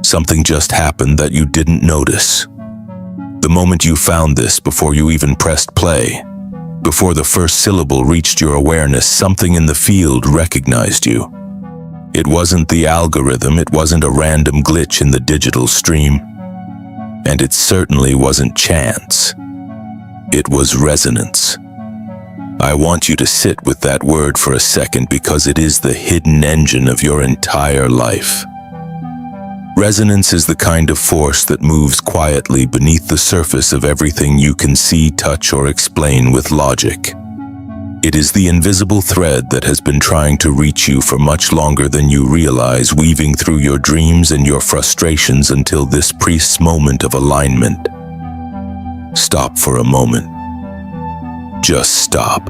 Something just happened that you didn't notice. The moment you found this, before you even pressed play, before the first syllable reached your awareness, something in the field recognized you. It wasn't the algorithm, it wasn't a random glitch in the digital stream, and it certainly wasn't chance. It was resonance. I want you to sit with that word for a second because it is the hidden engine of your entire life. Resonance is the kind of force that moves quietly beneath the surface of everything you can see, touch, or explain with logic. It is the invisible thread that has been trying to reach you for much longer than you realize, weaving through your dreams and your frustrations until this precise moment of alignment. Stop for a moment. Just stop.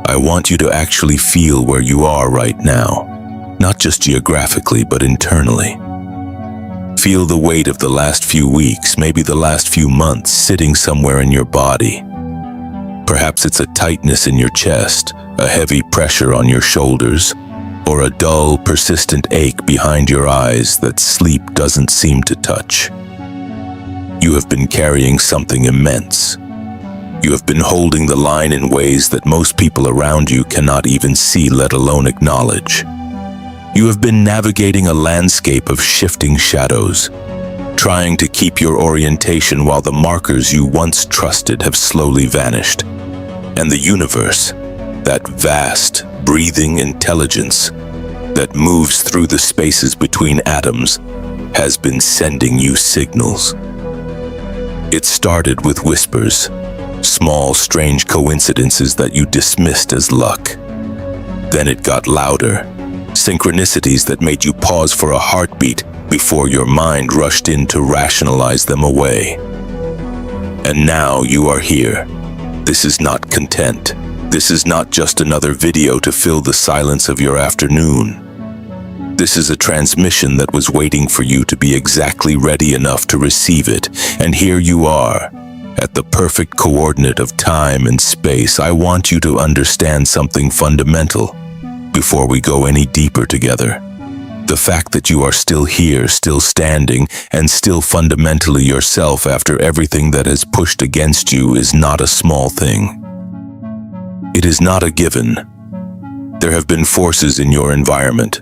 I want you to actually feel where you are right now, not just geographically, but internally. Feel the weight of the last few weeks, maybe the last few months, sitting somewhere in your body. Perhaps it's a tightness in your chest, a heavy pressure on your shoulders, or a dull, persistent ache behind your eyes that sleep doesn't seem to touch. You have been carrying something immense. You have been holding the line in ways that most people around you cannot even see, let alone acknowledge. You have been navigating a landscape of shifting shadows, trying to keep your orientation while the markers you once trusted have slowly vanished. And the universe, that vast, breathing intelligence that moves through the spaces between atoms, has been sending you signals. It started with whispers, small, strange coincidences that you dismissed as luck. Then it got louder. Synchronicities that made you pause for a heartbeat before your mind rushed in to rationalize them away. And now you are here. This is not content. This is not just another video to fill the silence of your afternoon. This is a transmission that was waiting for you to be exactly ready enough to receive it. And here you are, at the perfect coordinate of time and space. I want you to understand something fundamental before we go any deeper together. The fact that you are still here, still standing, and still fundamentally yourself after everything that has pushed against you is not a small thing. It is not a given. There have been forces in your environment,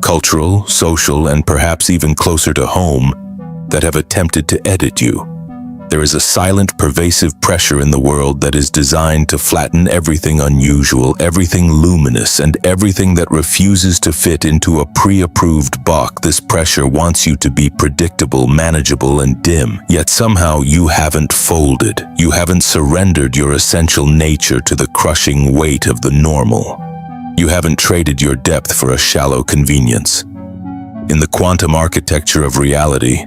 cultural, social, and perhaps even closer to home, that have attempted to edit you. There is a silent, pervasive pressure in the world that is designed to flatten everything unusual, everything luminous, and everything that refuses to fit into a pre-approved box. This pressure wants you to be predictable, manageable, and dim. Yet somehow you haven't folded. You haven't surrendered your essential nature to the crushing weight of the normal. You haven't traded your depth for a shallow convenience. In the quantum architecture of reality,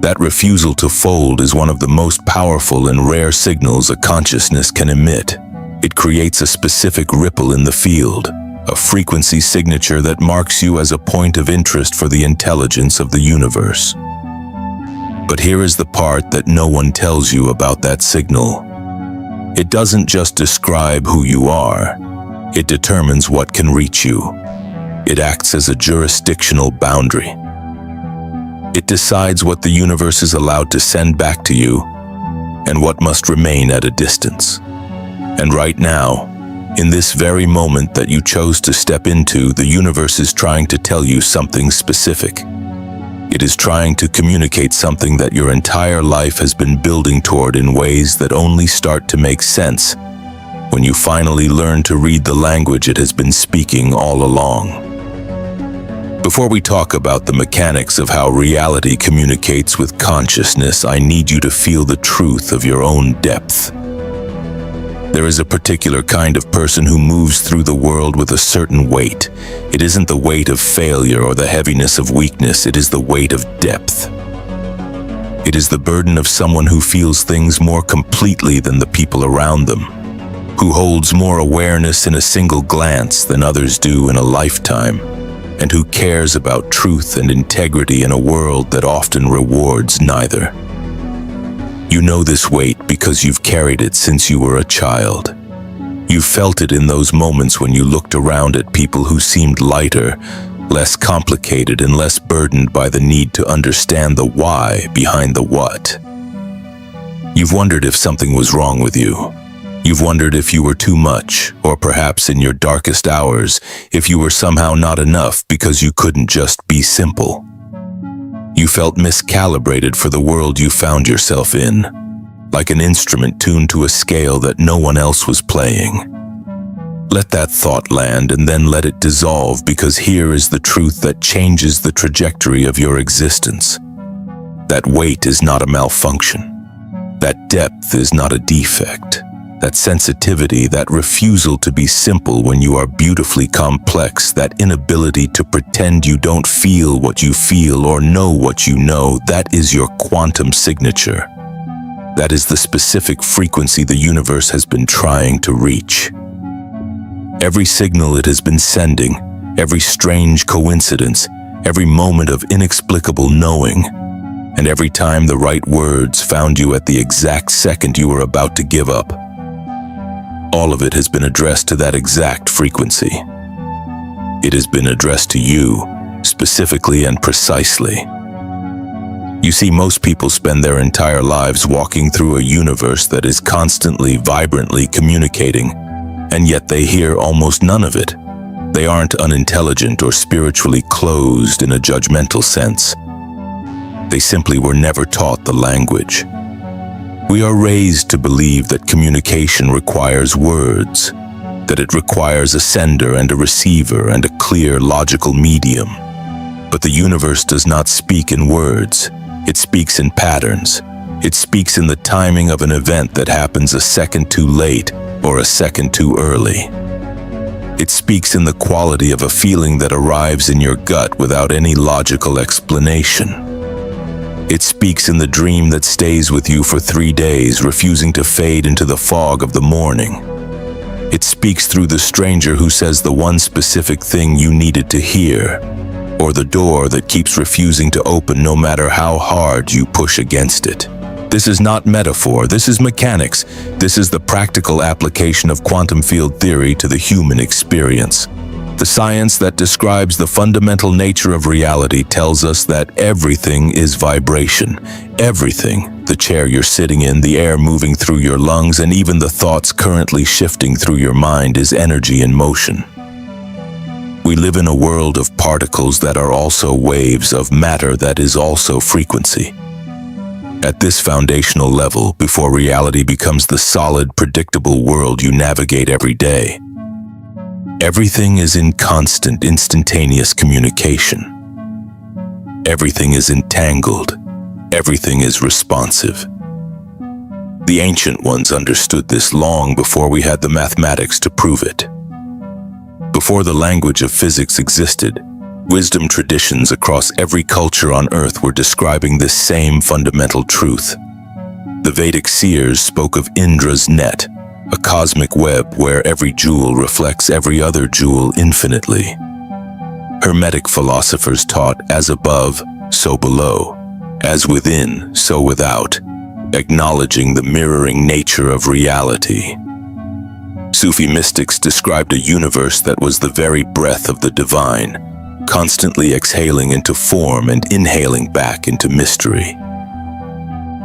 that refusal to fold is one of the most powerful and rare signals a consciousness can emit. It creates a specific ripple in the field, a frequency signature that marks you as a point of interest for the intelligence of the universe. But here is the part that no one tells you about that signal. It doesn't just describe who you are, it determines what can reach you. It acts as a jurisdictional boundary. It decides what the universe is allowed to send back to you and what must remain at a distance. And right now, in this very moment that you chose to step into, the universe is trying to tell you something specific. It is trying to communicate something that your entire life has been building toward in ways that only start to make sense when you finally learn to read the language it has been speaking all along. Before we talk about the mechanics of how reality communicates with consciousness, I need you to feel the truth of your own depth. There is a particular kind of person who moves through the world with a certain weight. It isn't the weight of failure or the heaviness of weakness, it is the weight of depth. It is the burden of someone who feels things more completely than the people around them, who holds more awareness in a single glance than others do in a lifetime, and who cares about truth and integrity in a world that often rewards neither. You know this weight because you've carried it since you were a child. You felt it in those moments when you looked around at people who seemed lighter, less complicated, and less burdened by the need to understand the why behind the what. You've wondered if something was wrong with you. You've wondered if you were too much, or perhaps in your darkest hours, if you were somehow not enough because you couldn't just be simple. You felt miscalibrated for the world you found yourself in, like an instrument tuned to a scale that no one else was playing. Let that thought land and then let it dissolve, because here is the truth that changes the trajectory of your existence. That weight is not a malfunction. That depth is not a defect. That sensitivity, that refusal to be simple when you are beautifully complex, that inability to pretend you don't feel what you feel or know what you know, that is your quantum signature. That is the specific frequency the universe has been trying to reach. Every signal it has been sending, every strange coincidence, every moment of inexplicable knowing, and every time the right words found you at the exact second you were about to give up. All of it has been addressed to that exact frequency. It has been addressed to you, specifically and precisely. You see, most people spend their entire lives walking through a universe that is constantly, vibrantly communicating, and yet they hear almost none of it. They aren't unintelligent or spiritually closed in a judgmental sense. They simply were never taught the language. We are raised to believe that communication requires words, that it requires a sender and a receiver and a clear, logical medium. But the universe does not speak in words. It speaks in patterns. It speaks in the timing of an event that happens a second too late or a second too early. It speaks in the quality of a feeling that arrives in your gut without any logical explanation. It speaks in the dream that stays with you for 3 days, refusing to fade into the fog of the morning. It speaks through the stranger who says the one specific thing you needed to hear, or the door that keeps refusing to open no matter how hard you push against it. This is not metaphor, this is mechanics. This is the practical application of quantum field theory to the human experience. The science that describes the fundamental nature of reality tells us that everything is vibration. Everything, the chair you're sitting in, the air moving through your lungs, and even the thoughts currently shifting through your mind is energy in motion. We live in a world of particles that are also waves, of matter that is also frequency. At this foundational level, before reality becomes the solid, predictable world you navigate every day, everything is in constant, instantaneous communication. Everything is entangled. Everything is responsive. The ancient ones understood this long before we had the mathematics to prove it. Before the language of physics existed, wisdom traditions across every culture on Earth were describing this same fundamental truth. The Vedic seers spoke of Indra's net, a cosmic web where every jewel reflects every other jewel infinitely. Hermetic philosophers taught as above, so below, as within, so without, acknowledging the mirroring nature of reality. Sufi mystics described a universe that was the very breath of the divine, constantly exhaling into form and inhaling back into mystery.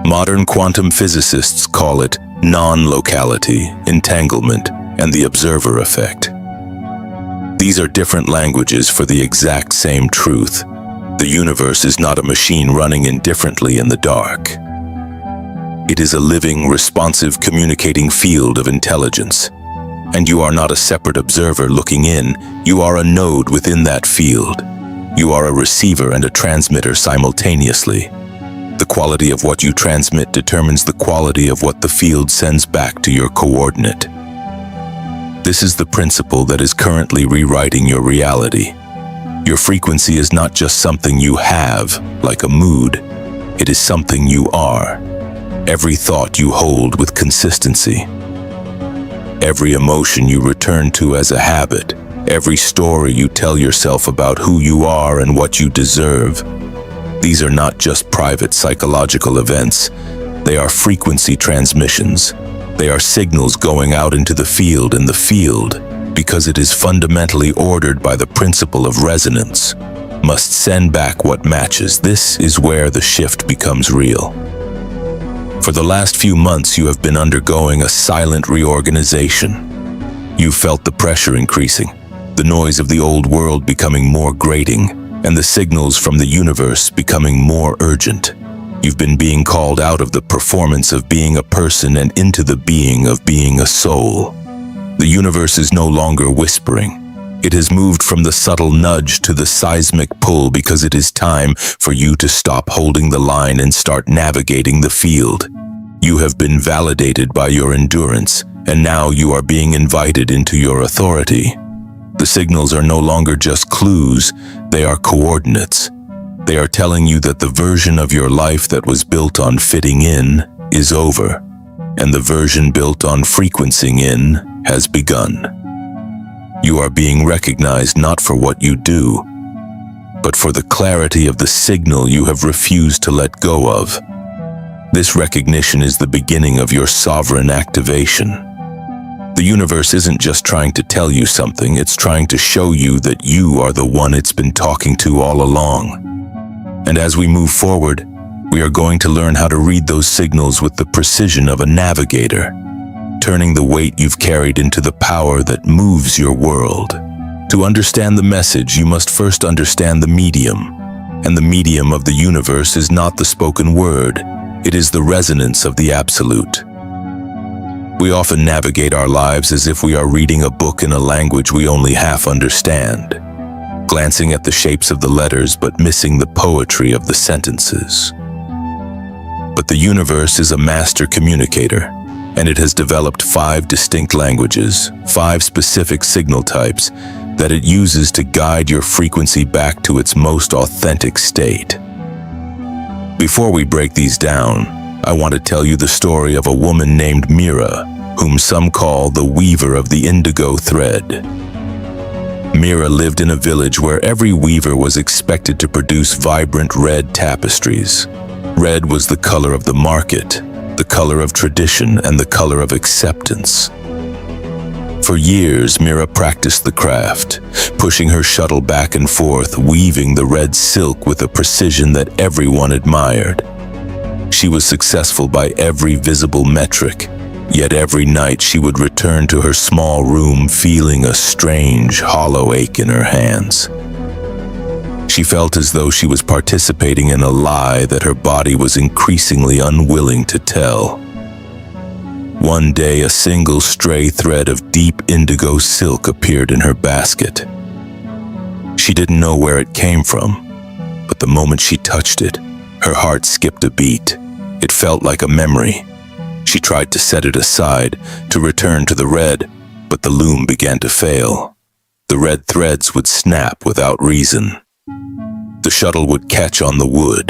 Modern quantum physicists call it non-locality, entanglement, and the observer effect. These are different languages for the exact same truth. The universe is not a machine running indifferently in the dark. It is a living, responsive, communicating field of intelligence. And you are not a separate observer looking in, you are a node within that field. You are a receiver and a transmitter simultaneously. The quality of what you transmit determines the quality of what the field sends back to your coordinate. This is the principle that is currently rewriting your reality. Your frequency is not just something you have, like a mood. It is something you are. Every thought you hold with consistency. Every emotion you return to as a habit. Every story you tell yourself about who you are and what you deserve. These are not just private psychological events. They are frequency transmissions. They are signals going out into the field, and the field, because it is fundamentally ordered by the principle of resonance, must send back what matches. This is where the shift becomes real. For the last few months, you have been undergoing a silent reorganization. You felt the pressure increasing, the noise of the old world becoming more grating, and the signals from the universe becoming more urgent. You've been being called out of the performance of being a person and into the being of being a soul. The universe is no longer whispering. It has moved from the subtle nudge to the seismic pull, because it is time for you to stop holding the line and start navigating the field. You have been validated by your endurance, and now you are being invited into your authority. The signals are no longer just clues, they are coordinates. They are telling you that the version of your life that was built on fitting in is over, and the version built on frequencing in has begun. You are being recognized not for what you do, but for the clarity of the signal you have refused to let go of. This recognition is the beginning of your sovereign activation. The universe isn't just trying to tell you something, it's trying to show you that you are the one it's been talking to all along. And as we move forward, we are going to learn how to read those signals with the precision of a navigator, turning the weight you've carried into the power that moves your world. To understand the message, you must first understand the medium. And the medium of the universe is not the spoken word, it is the resonance of the absolute. We often navigate our lives as if we are reading a book in a language we only half understand, glancing at the shapes of the letters but missing the poetry of the sentences. But the universe is a master communicator, and it has developed 5 distinct languages, 5 specific signal types that it uses to guide your frequency back to its most authentic state. Before we break these down, I want to tell you the story of a woman named Mira, whom some call the weaver of the indigo thread. Mira lived in a village where every weaver was expected to produce vibrant red tapestries. Red was the color of the market, the color of tradition, and the color of acceptance. For years, Mira practiced the craft, pushing her shuttle back and forth, weaving the red silk with a precision that everyone admired. She was successful by every visible metric, yet every night she would return to her small room feeling a strange, hollow ache in her hands. She felt as though she was participating in a lie that her body was increasingly unwilling to tell. One day, a single stray thread of deep indigo silk appeared in her basket. She didn't know where it came from, but the moment she touched it, her heart skipped a beat. It felt like a memory. She tried to set it aside, to return to the red, but the loom began to fail. The red threads would snap without reason. The shuttle would catch on the wood.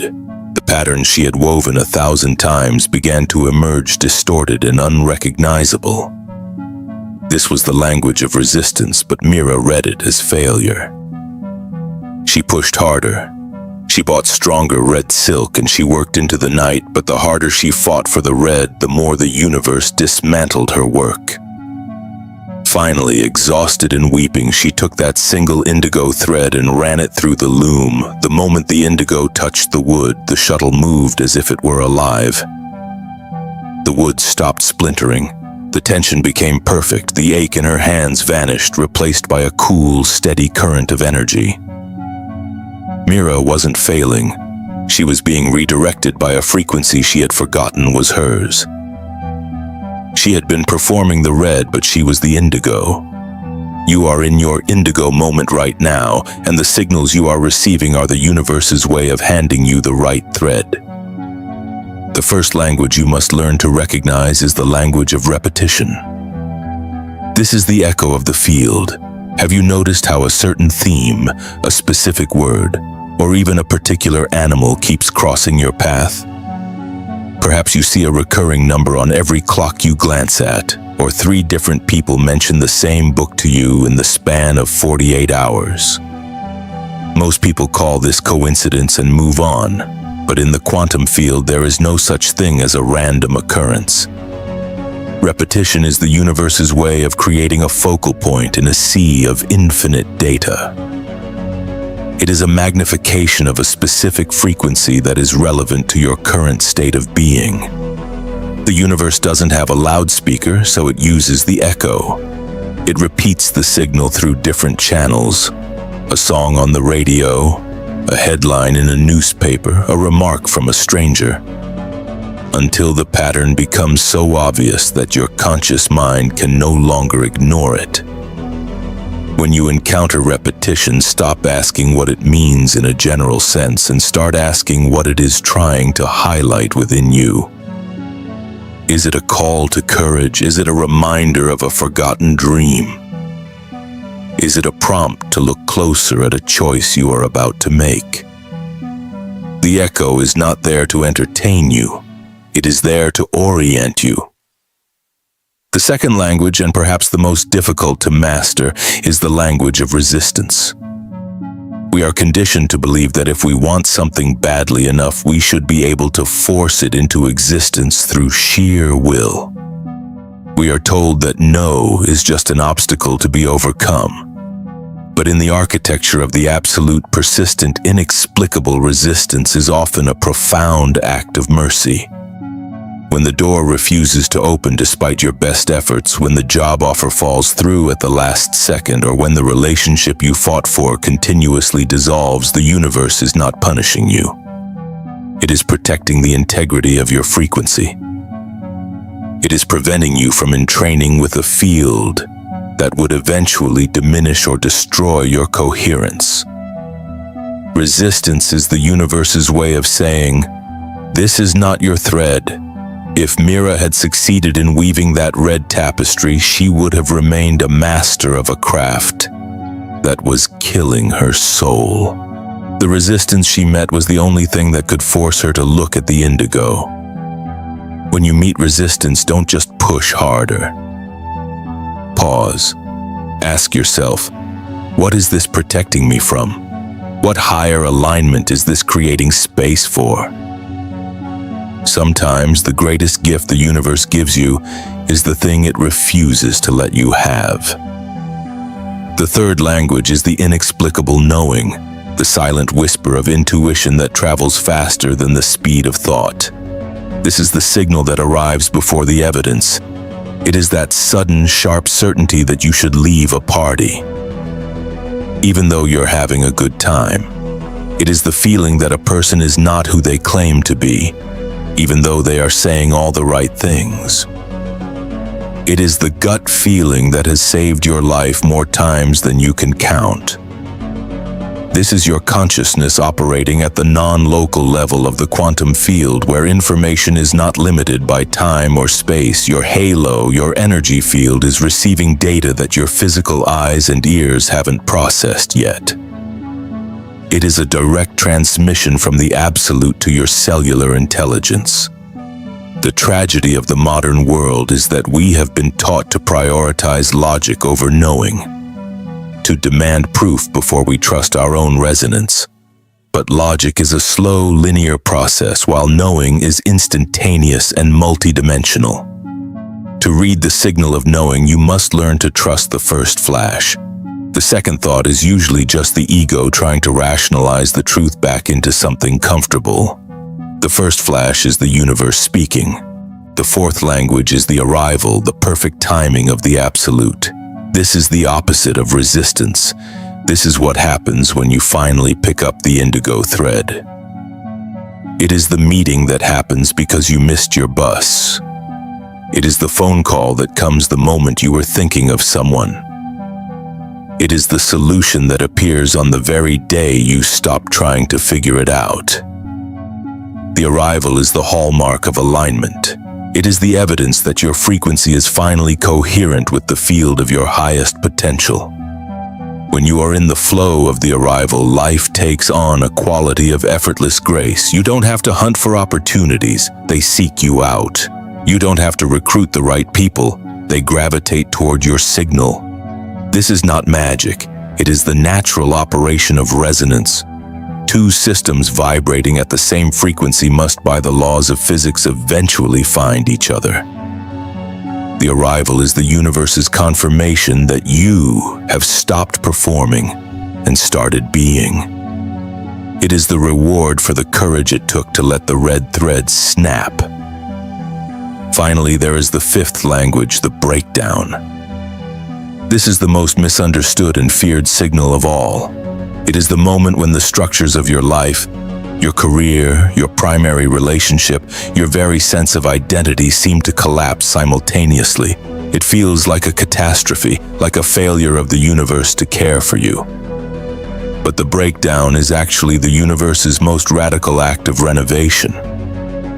The patterns she had woven 1,000 times began to emerge distorted and unrecognizable. This was the language of resistance, but Mira read it as failure. She pushed harder. She bought stronger red silk and she worked into the night, but the harder she fought for the red, the more the universe dismantled her work. Finally, exhausted and weeping, she took that single indigo thread and ran it through the loom. The moment the indigo touched the wood, the shuttle moved as if it were alive. The wood stopped splintering. The tension became perfect. The ache in her hands vanished, replaced by a cool, steady current of energy. Mira wasn't failing. She was being redirected by a frequency she had forgotten was hers. She had been performing the red, but she was the indigo. You are in your indigo moment right now, and the signals you are receiving are the universe's way of handing you the right thread. The first language you must learn to recognize is the language of repetition. This is the echo of the field. Have you noticed how a certain theme, a specific word, or even a particular animal keeps crossing your path? Perhaps you see a recurring number on every clock you glance at, or 3 different people mention the same book to you in the span of 48 hours. Most people call this coincidence and move on, but in the quantum field there is no such thing as a random occurrence. Repetition is the universe's way of creating a focal point in a sea of infinite data. It is a magnification of a specific frequency that is relevant to your current state of being. The universe doesn't have a loudspeaker, so it uses the echo. It repeats the signal through different channels: a song on the radio, a headline in a newspaper, a remark from a stranger, until the pattern becomes so obvious that your conscious mind can no longer ignore it. When you encounter repetition, stop asking what it means in a general sense and start asking what it is trying to highlight within you. Is it a call to courage? Is it a reminder of a forgotten dream? Is it a prompt to look closer at a choice you are about to make? The echo is not there to entertain you. It is there to orient you. The second language, and perhaps the most difficult to master, is the language of resistance. We are conditioned to believe that if we want something badly enough, we should be able to force it into existence through sheer will. We are told that no is just an obstacle to be overcome. But in the architecture of the absolute, persistent, inexplicable resistance is often a profound act of mercy. When the door refuses to open despite your best efforts, when the job offer falls through at the last second, or when the relationship you fought for continuously dissolves, the universe is not punishing you. It is protecting the integrity of your frequency. It is preventing you from entraining with a field that would eventually diminish or destroy your coherence. Resistance is the universe's way of saying, "This is not your thread." If Mira had succeeded in weaving that red tapestry, she would have remained a master of a craft that was killing her soul. The resistance she met was the only thing that could force her to look at the indigo. When you meet resistance, don't just push harder. Pause. Ask yourself, what is this protecting me from? What higher alignment is this creating space for? Sometimes the greatest gift the universe gives you is the thing it refuses to let you have. The third language is the inexplicable knowing, the silent whisper of intuition that travels faster than the speed of thought. This is the signal that arrives before the evidence. It is that sudden, sharp certainty that you should leave a party, even though you're having a good time. It is the feeling that a person is not who they claim to be, even though they are saying all the right things. It is the gut feeling that has saved your life more times than you can count. This is your consciousness operating at the non-local level of the quantum field, where information is not limited by time or space. Your halo, your energy field, is receiving data that your physical eyes and ears haven't processed yet. It is a direct transmission from the absolute to your cellular intelligence. The tragedy of the modern world is that we have been taught to prioritize logic over knowing, to demand proof before we trust our own resonance. But logic is a slow, linear process, while knowing is instantaneous and multidimensional. To read the signal of knowing, you must learn to trust the first flash. The second thought is usually just the ego trying to rationalize the truth back into something comfortable. The first flash is the universe speaking. The fourth language is the arrival, the perfect timing of the absolute. This is the opposite of resistance. This is what happens when you finally pick up the indigo thread. It is the meeting that happens because you missed your bus. It is the phone call that comes the moment you were thinking of someone. It is the solution that appears on the very day you stop trying to figure it out. The arrival is the hallmark of alignment. It is the evidence that your frequency is finally coherent with the field of your highest potential. When you are in the flow of the arrival, life takes on a quality of effortless grace. You don't have to hunt for opportunities, they seek you out. You don't have to recruit the right people, they gravitate toward your signal. This is not magic, it is the natural operation of resonance. Two systems vibrating at the same frequency must, by the laws of physics, eventually find each other. The arrival is the universe's confirmation that you have stopped performing and started being. It is the reward for the courage it took to let the red threads snap. Finally, there is the fifth language, the breakdown. This is the most misunderstood and feared signal of all. It is the moment when the structures of your life, your career, your primary relationship, your very sense of identity seem to collapse simultaneously. It feels like a catastrophe, like a failure of the universe to care for you. But the breakdown is actually the universe's most radical act of renovation.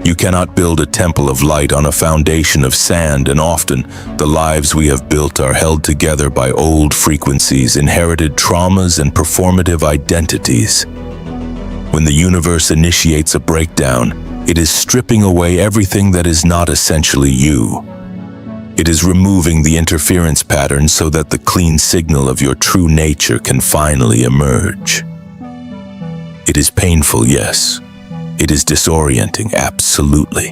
You cannot build a temple of light on a foundation of sand, and often the lives we have built are held together by old frequencies, inherited traumas, and performative identities. When the universe initiates a breakdown, it is stripping away everything that is not essentially you. It is removing the interference patterns so that the clean signal of your true nature can finally emerge. It is painful, yes. It is disorienting, absolutely.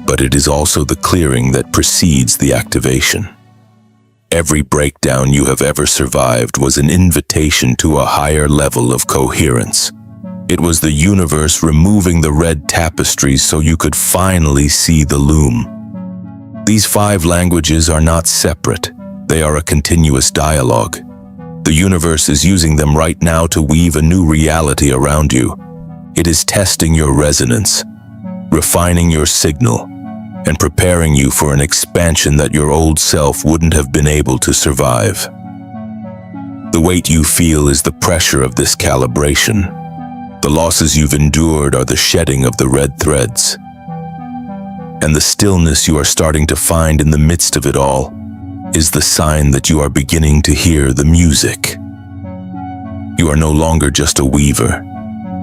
But it is also the clearing that precedes the activation. Every breakdown you have ever survived was an invitation to a higher level of coherence. It was the universe removing the red tapestries so you could finally see the loom. These 5 languages are not separate. They are a continuous dialogue. The universe is using them right now to weave a new reality around you. It is testing your resonance, refining your signal, and preparing you for an expansion that your old self wouldn't have been able to survive. The weight you feel is the pressure of this calibration. The losses you've endured are the shedding of the red threads. And the stillness you are starting to find in the midst of it all is the sign that you are beginning to hear the music. You are no longer just a weaver.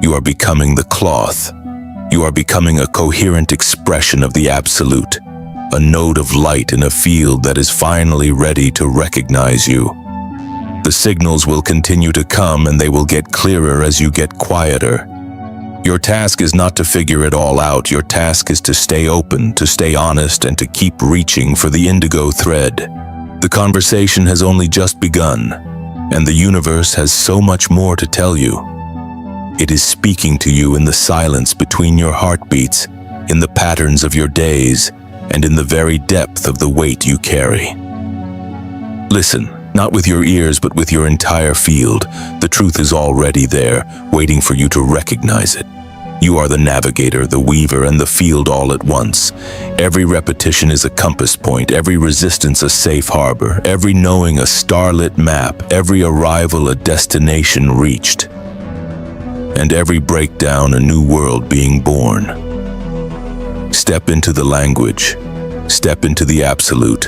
You are becoming the cloth. You are becoming a coherent expression of the absolute, a node of light in a field that is finally ready to recognize you. The signals will continue to come, and they will get clearer as you get quieter. Your task is not to figure it all out. Your task is to stay open, to stay honest, and to keep reaching for the indigo thread. The conversation has only just begun, and the universe has so much more to tell you. It is speaking to you in the silence between your heartbeats, in the patterns of your days, and in the very depth of the weight you carry. Listen, not with your ears, but with your entire field. The truth is already there, waiting for you to recognize it. You are the navigator, the weaver, and the field all at once. Every repetition is a compass point, every resistance a safe harbor, every knowing a starlit map, every arrival a destination reached, and every breakdown a new world being born. Step into the language. Step into the absolute.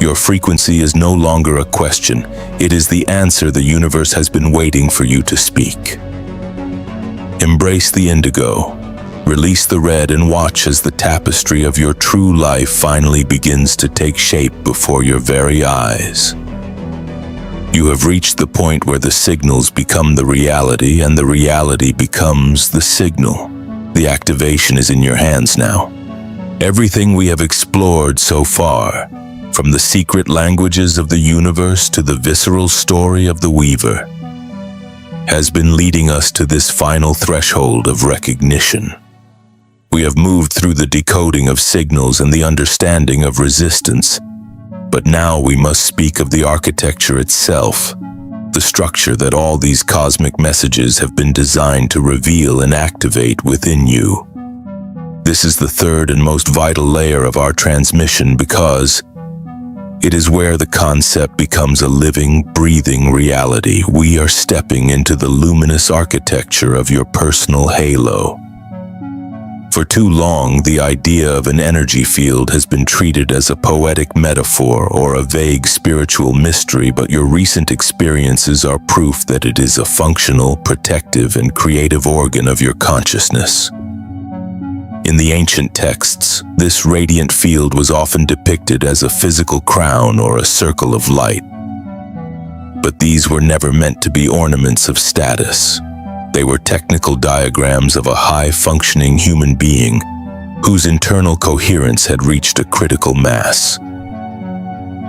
Your frequency is no longer a question. It is the answer the universe has been waiting for you to speak. Embrace the indigo. Release the red and watch as the tapestry of your true life finally begins to take shape before your very eyes. You have reached the point where the signals become the reality and the reality becomes the signal. The activation is in your hands now. Everything we have explored so far, from the secret languages of the universe to the visceral story of the weaver, has been leading us to this final threshold of recognition. We have moved through the decoding of signals and the understanding of resistance, but now we must speak of the architecture itself, the structure that all these cosmic messages have been designed to reveal and activate within you. This is the third and most vital layer of our transmission because it is where the concept becomes a living, breathing reality. We are stepping into the luminous architecture of your personal halo. For too long, the idea of an energy field has been treated as a poetic metaphor or a vague spiritual mystery, but your recent experiences are proof that it is a functional, protective, and creative organ of your consciousness. In the ancient texts, this radiant field was often depicted as a physical crown or a circle of light. But these were never meant to be ornaments of status. They were technical diagrams of a high-functioning human being, whose internal coherence had reached a critical mass.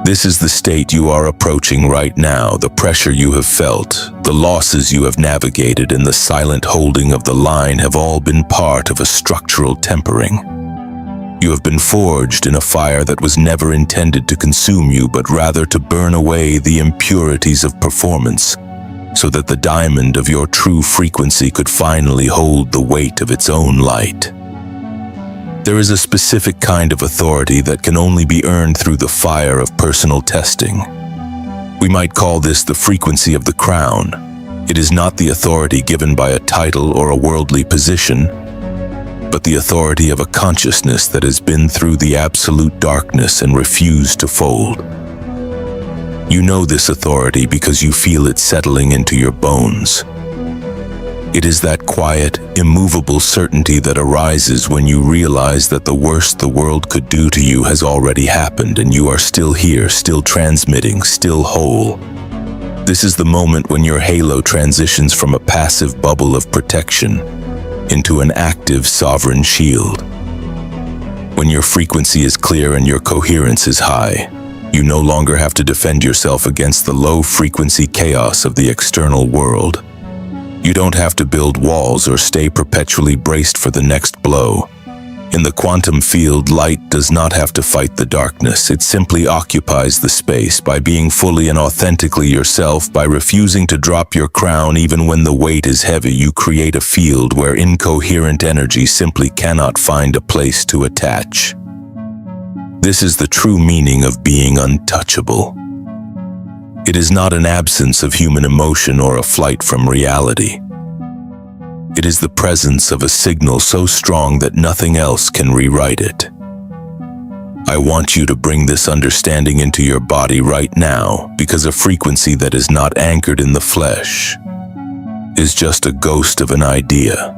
This is the state you are approaching right now, the pressure you have felt, the losses you have navigated, and the silent holding of the line have all been part of a structural tempering. You have been forged in a fire that was never intended to consume you, but rather to burn away the impurities of performance, so that the diamond of your true frequency could finally hold the weight of its own light. There is a specific kind of authority that can only be earned through the fire of personal testing. We might call this the frequency of the crown. It is not the authority given by a title or a worldly position, but the authority of a consciousness that has been through the absolute darkness and refused to fold. You know this authority because you feel it settling into your bones. It is that quiet, immovable certainty that arises when you realize that the worst the world could do to you has already happened and you are still here, still transmitting, still whole. This is the moment when your halo transitions from a passive bubble of protection into an active, sovereign shield. When your frequency is clear and your coherence is high, you no longer have to defend yourself against the low-frequency chaos of the external world. You don't have to build walls or stay perpetually braced for the next blow. In the quantum field, light does not have to fight the darkness. It simply occupies the space by being fully and authentically yourself. By refusing to drop your crown even when the weight is heavy, you create a field where incoherent energy simply cannot find a place to attach. This is the true meaning of being untouchable. It is not an absence of human emotion or a flight from reality. It is the presence of a signal so strong that nothing else can rewrite it. I want you to bring this understanding into your body right now, because a frequency that is not anchored in the flesh is just a ghost of an idea.